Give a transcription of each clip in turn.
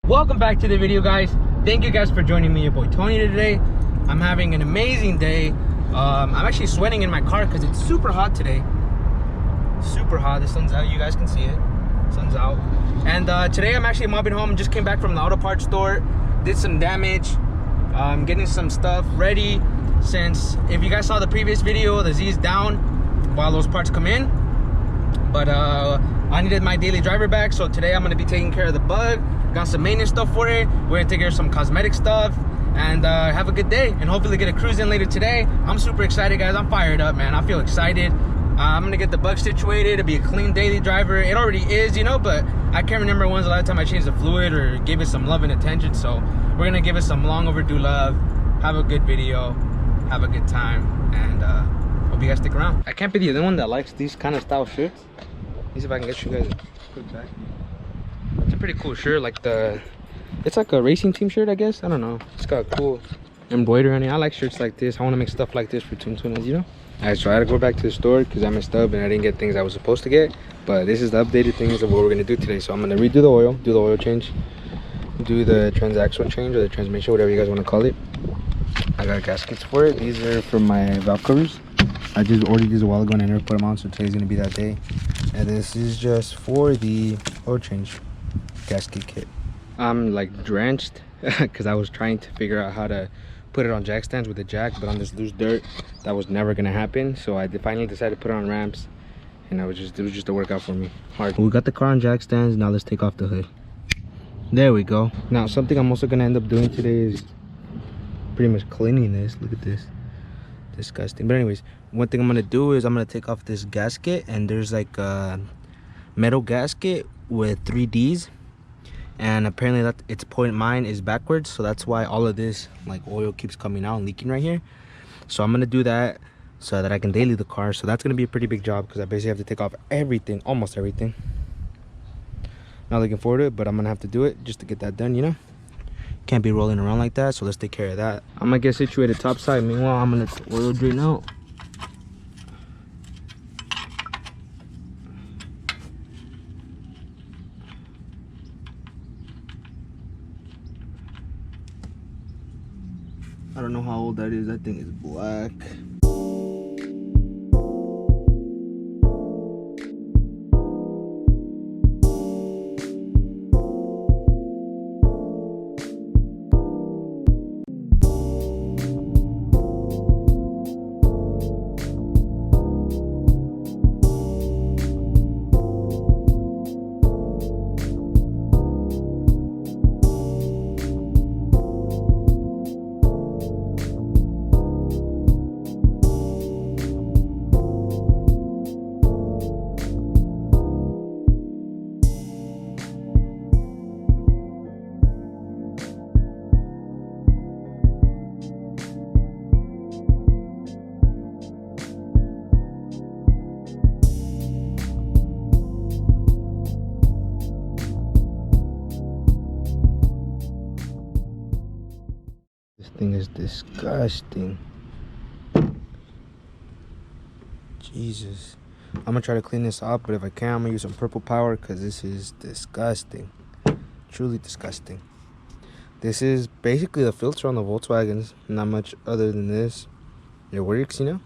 Welcome back to the video, guys. Thank you guys for joining me, your boy Tony, today. I'm having an amazing day. I'm actually sweating in my car because it's super hot today. Super hot. The sun's out, you guys can see it. Sun's out. And today I'm actually mobbing home. Just came back from the auto parts store, did some damage. I'm getting some stuff ready, since if you guys saw the previous video, the Z is down while those parts come in. But I needed my daily driver back, so today I'm gonna be taking care of the bug. Got some maintenance stuff for it. We're gonna take care of some cosmetic stuff and have a good day, and hopefully get a cruise in later today. I'm super excited, guys. I'm fired up, man. I feel excited. I'm gonna get the bug situated. It'll be a clean daily driver. It already is, you know, but I can't remember when's the last time I changed the fluid or gave it some love and attention. So we're gonna give it some long overdue love, have a good video, have a good time, and hope you guys stick around. I can't be the only one that likes these kind of style shirts. Let me see if I can get you guys a quick back. It's a pretty cool shirt, like it's like a racing team shirt, I guess. I don't know. It's got a cool embroidery on it. I like shirts like this. I want to make stuff like this for Tuntunas, you know? Alright, so I had to go back to the store because I messed up and I didn't get things I was supposed to get. But this is the updated things of what we're going to do today. So I'm going to redo the oil, do the oil change, do the transaxle change or the transmission, whatever you guys want to call it. I got gaskets for it. These are for my valve covers. I just ordered these a while ago and I never put them on, so today's going to be that day. And this is just for the oil change gasket kit. I'm like drenched because I was trying to figure out how to put it on jack stands with the jack, but on this loose dirt that was never gonna happen. So I finally decided to put it on ramps, and it was just a workout for me. Hard. We got the car on jack stands. Now let's take off the hood. There we go. Now something I'm also gonna end up doing today is pretty much cleaning this. Look at this, disgusting. But anyways, one thing I'm gonna do is I'm gonna take off this gasket, and there's like a metal gasket with 3 Ds. And apparently that its point mine is backwards, so that's why all of this like oil keeps coming out and leaking right here. So I'm gonna do that so that I can daily the car. So that's gonna be a pretty big job because I basically have to take off everything, almost everything. Not looking forward to it, but I'm gonna have to do it just to get that done, you know. Can't be rolling around like that, so let's take care of that. I'm gonna get situated top side. Meanwhile, I'm gonna let the oil drain out. I don't know how old that is. That thing is black. Thing is disgusting. Jesus, I'm gonna try to clean this up, but if I can, I'm gonna use some purple power because this is disgusting, truly disgusting. This is basically the filter on the Volkswagens. Not much other than this. It works, you know,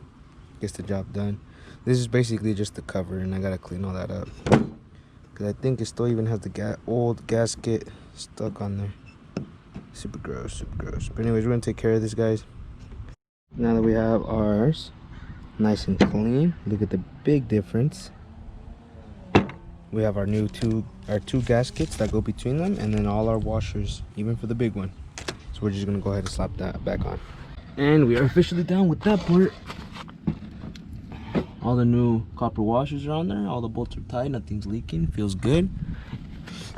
gets the job done. This is basically just the cover, and I gotta clean all that up because I think it still even has the old gasket stuck on there. Super gross, super gross. But anyways, we're gonna take care of this, guys. Now that we have ours nice and clean, look at the big difference. We have our two gaskets that go between them, and then all our washers, even for the big one. So we're just gonna go ahead and slap that back on. And we are officially done with that part. All the new copper washers are on there. All the bolts are tight, nothing's leaking, feels good.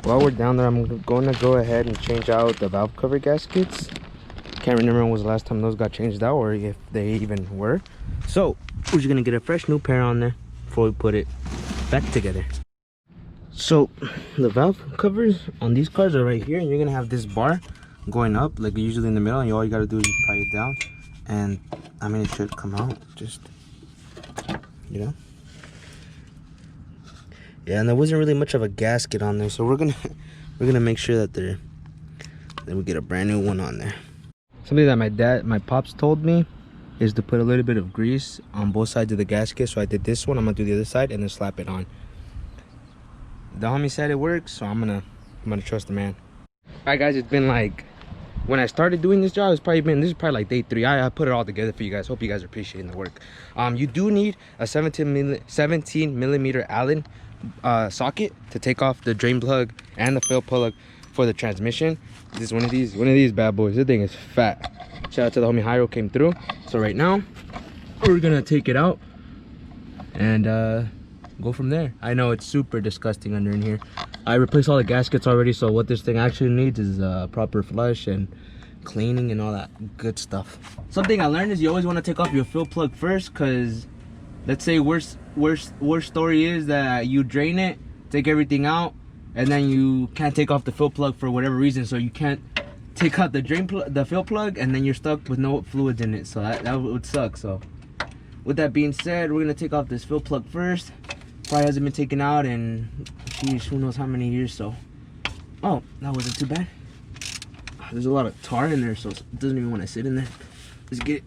while we're down there, I'm going to go ahead and change out the valve cover gaskets. Can't remember when was the last time those got changed out, or if they even were. So we're just gonna get a fresh new pair on there before we put it back together. So the valve covers on these cars are right here, and you're gonna have this bar going up like usually in the middle, and all you gotta do is just pry it down, and I mean it should come out, just, you know. Yeah, and there wasn't really much of a gasket on there, so we're gonna make sure that we get a brand new one on there. Something that my pops told me is to put a little bit of grease on both sides of the gasket. So I did this one, I'm gonna do the other side and then slap it on. The homie said it works, so I'm gonna trust the man. Alright guys, it's been like, when I started doing this job, this is probably like day 3. I put it all together for you guys. Hope you guys are appreciating the work. You do need a 17 millimeter Allen socket to take off the drain plug and the fill plug for the transmission. This is one of these bad boys. This thing is fat. Shout out to the homie Hyro, came through. So right now we're gonna take it out and go from there. I know it's super disgusting under in here. I replaced all the gaskets already, so what this thing actually needs is proper flush and cleaning and all that good stuff. Something I learned is you always want to take off your fill plug first, because let's say worst story is that you drain it, take everything out, and then you can't take off the fill plug for whatever reason, so you can't take out the fill plug, and then you're stuck with no fluids in it. So that would suck. So with that being said, we're gonna take off this fill plug first. Probably hasn't been taken out in, geez, who knows how many years. So, oh, that wasn't too bad. There's a lot of tar in there, so it doesn't even want to sit in there. Let's get it.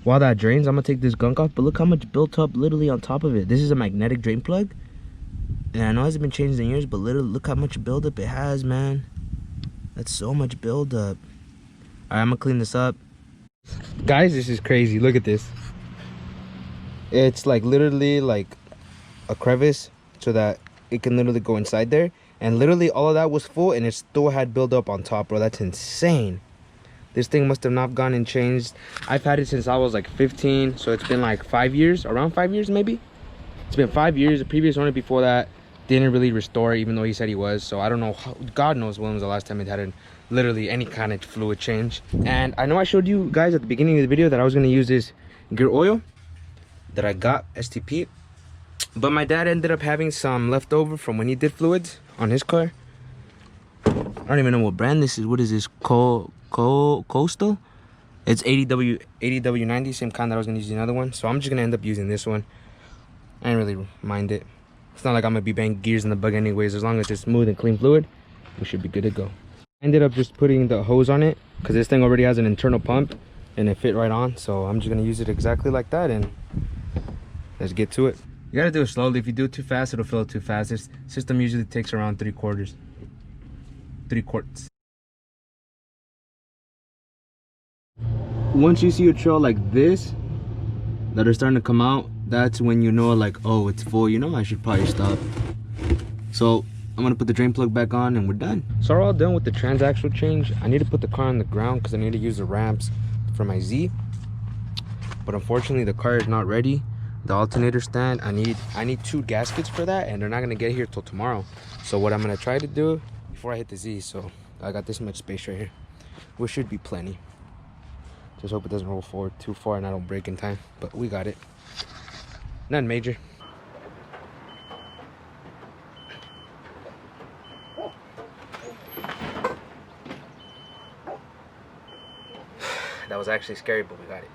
While that drains, I'm gonna take this gunk off, but look how much built up literally on top of it. This is a magnetic drain plug, and I know it hasn't been changed in years, but literally look how much buildup it has, man. That's so much buildup. Alright, I'm gonna clean this up. Guys, this is crazy. Look at this. It's like literally like a crevice so that it can literally go inside there. And literally all of that was full, and it still had buildup on top, bro. That's insane. This thing must have not gone and changed. I've had it since I was like 15, so it's been like 5 years, around 5 years maybe. It's been 5 years. The previous owner before that didn't really restore it, even though he said he was. So I don't know, God knows when was the last time it had literally any kind of fluid change. And I know I showed you guys at the beginning of the video that I was going to use this gear oil that I got, STP. But my dad ended up having some left over from when he did fluids on his car. I don't even know what brand this is. What is this? Coastal? It's 80W90, same kind that I was gonna use another one. So I'm just gonna end up using this one. I didn't really mind it. It's not like I'm gonna be banging gears in the bug anyways. As long as it's smooth and clean fluid, we should be good to go. I ended up just putting the hose on it because this thing already has an internal pump and it fit right on. So I'm just gonna use it exactly like that, and let's get to it. You gotta do it slowly. If you do it too fast, it'll fill it too fast. This system usually takes around 3 quarts. Once you see a trail like this that are starting to come out, that's when you know, like, oh, it's full, you know, I should probably stop. So I'm gonna put the drain plug back on and we're done. So we're all done with the transaxle change. I need to put the car on the ground because I need to use the ramps for my Z, but unfortunately the car is not ready. The alternator stand, I need 2 gaskets for that, and they're not gonna get here till tomorrow. So what I'm gonna try to do before I hit the Z, so I got this much space right here, which should be plenty. Just hope it doesn't roll forward too far and I don't break in time, but we got it. Nothing major. That was actually scary, but we got it.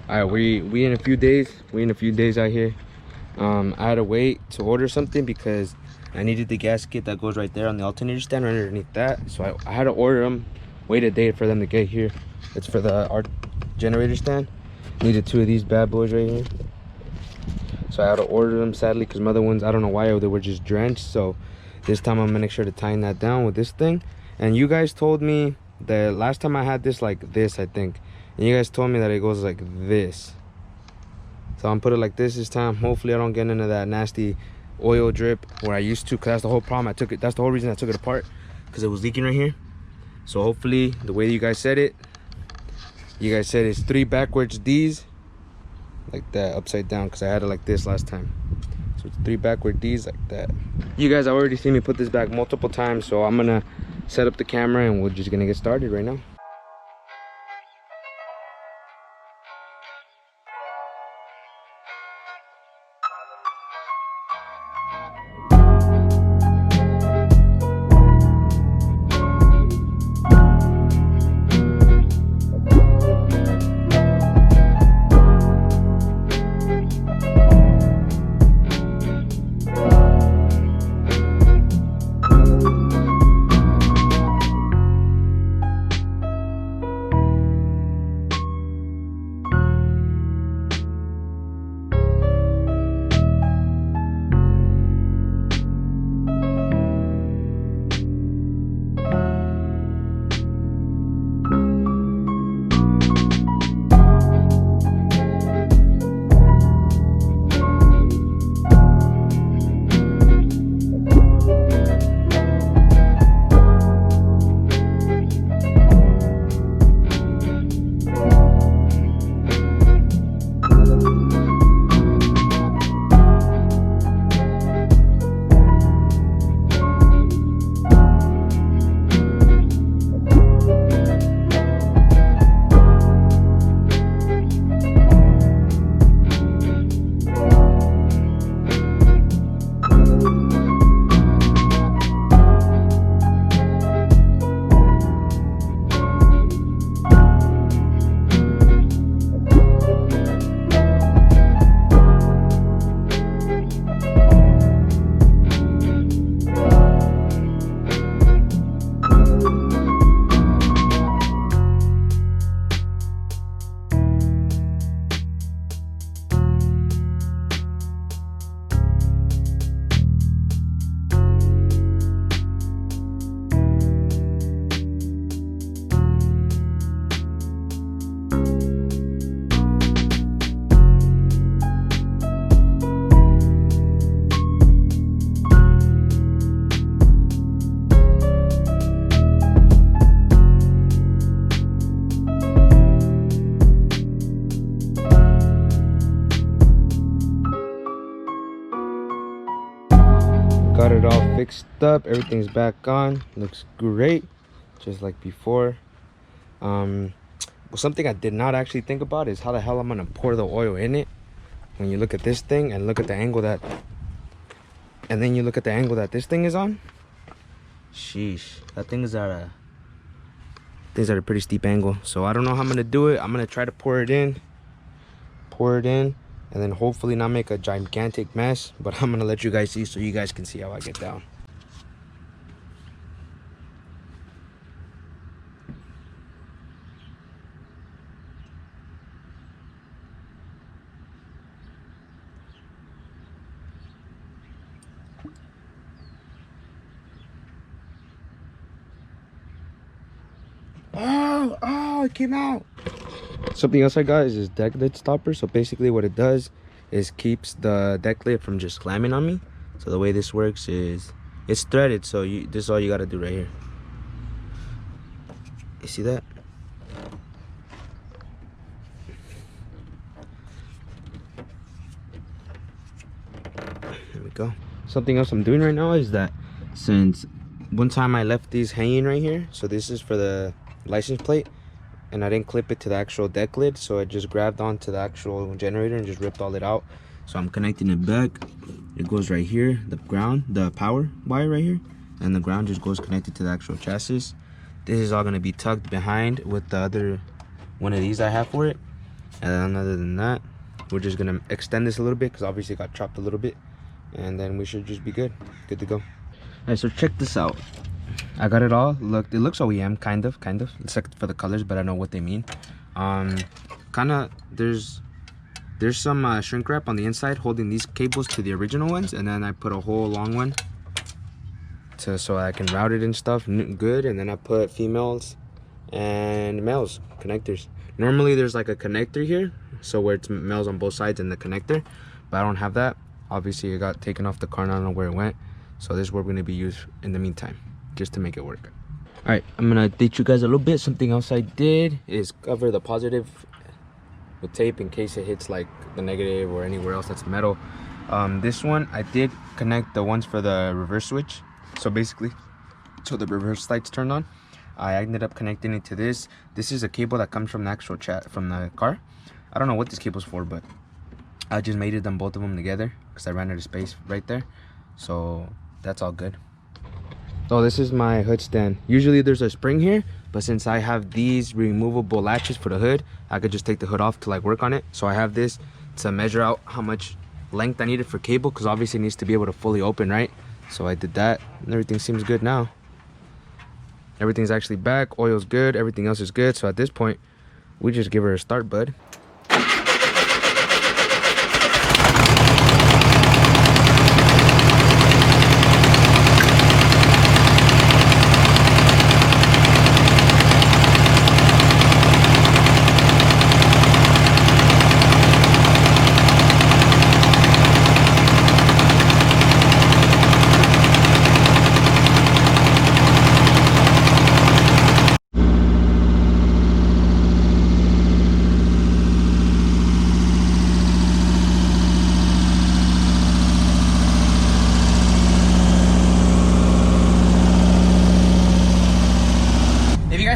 All right, we in a few days out here. I had to wait to order something because I needed the gasket that goes right there on the alternator stand right underneath that. So I had to order them, wait a day for them to get here. It's for our generator stand. Needed 2 of these bad boys right here. So I had to order them, sadly, because my other ones, I don't know why, they were just drenched. So this time I'm gonna make sure to tighten that down with this thing. And you guys told me that last time I had this like this, I think. And you guys told me that it goes like this. So I'm put it like this time. Hopefully I don't get into that nasty oil drip where I used to, because that's the whole problem. That's the whole reason I took it apart, because it was leaking right here. So hopefully the way you guys said it, you guys said it's 3 backwards D's like that, upside down, because I had it like this last time. So it's 3 backward D's like that. You guys already seen me put this back multiple times, so I'm gonna set up the camera and we're just gonna get started right now. Got it all fixed up, everything's back on, looks great, just like before. Well, something I did not actually think about is how the hell I'm gonna pour the oil in it. When you look at this thing and look at the angle that, and then you look at the angle that this thing is on, sheesh, that thing is at a pretty steep angle. So I don't know how I'm gonna do it. I'm gonna try to pour it in, and then hopefully not make a gigantic mess, but I'm gonna let you guys see so you guys can see how I get down. Oh, it came out. Something else I got is this deck lid stopper. So basically what it does is keeps the deck lid from just slamming on me. So the way this works is it's threaded, so this is all you got to do right here. You see that? There we go. Something else I'm doing right now is that since one time I left these hanging right here, so this is for the license plate, and I didn't clip it to the actual deck lid, so I just grabbed onto the actual generator and just ripped all it out. So I'm connecting it back. It goes right here, the ground, the power wire right here, and the ground just goes connected to the actual chassis. This is all going to be tucked behind with the other one of these I have for it. And then other than that, we're just going to extend this a little bit because obviously it got chopped a little bit, and then we should just be good to go. All right, so check this out. I got it all. Look, it looks OEM, kind of, except for the colors, but I know what they mean. Kind of, there's some shrink wrap on the inside holding these cables to the original ones, and then I put a whole long one so I can route it and stuff good. And then I put females and males connectors. Normally there's like a connector here, so where it's males on both sides and the connector, but I don't have that. Obviously it got taken off the car and I don't know where it went, so this is what we're going to be used in the meantime, just to make it work. All right, I'm gonna update you guys a little bit. Something else I did is cover the positive with tape in case it hits like the negative or anywhere else that's metal. This one, I did connect the ones for the reverse switch. So basically, so the reverse lights turned on. I ended up connecting it to this. This is a cable that comes from the actual from the car. I don't know what this cable's for, but I just mated them, both of them together, because I ran out of space right there. So that's all good. So this is my hood stand. Usually there's a spring here, but since I have these removable latches for the hood, I could just take the hood off to like work on it. So I have this to measure out how much length I needed for cable, because obviously it needs to be able to fully open, right? So I did that, and everything seems good now. Everything's actually back, oil's good, everything else is good. So at this point, we just give her a start, bud.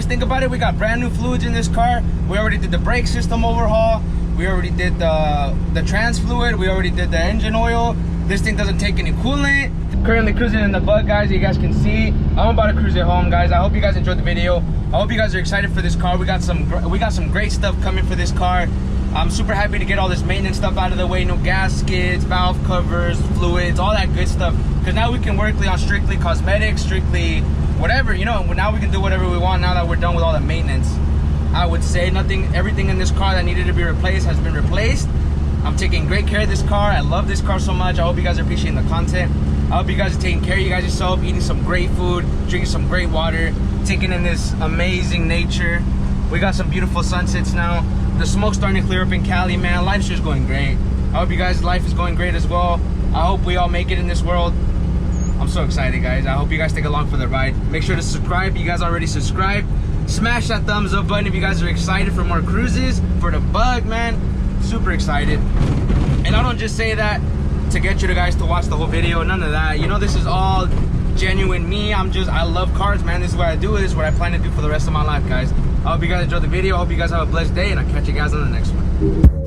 Think about it, we got brand new fluids in this car. We already did the brake system overhaul, we already did the trans fluid, we already did the engine oil. This thing doesn't take any coolant. Currently cruising in the Bug, guys. You guys can see I'm about to cruise it home, guys. I hope you guys enjoyed the video. I hope you guys are excited for this car. We got some great stuff coming for this car. I'm super happy to get all this maintenance stuff out of the way. No gaskets, valve covers, fluids, all that good stuff, because now we can work on strictly cosmetics, strictly whatever, you know. Now we can do whatever we want now that we're done with all the maintenance. I would say everything in this car that needed to be replaced has been replaced. I'm taking great care of this car. I love this car so much. I hope you guys are appreciating the content. I hope you guys are taking care of you guys yourself, eating some great food, drinking some great water, taking in this amazing nature. We got some beautiful sunsets now. The smoke's starting to clear up in Cali, man. Life's just going great. I hope you guys' life is going great as well. I hope we all make it in this world. I'm so excited, guys. I hope you guys take along for the ride. Make sure to subscribe. You guys already subscribed. Smash that thumbs up button if you guys are excited for more cruises, for the Bug, man. Super excited. And I don't just say that to get you guys to watch the whole video. None of that. You know, this is all genuine me. I love cars, man. This is what I do. This is what I plan to do for the rest of my life, guys. I hope you guys enjoyed the video. I hope you guys have a blessed day, and I'll catch you guys on the next one.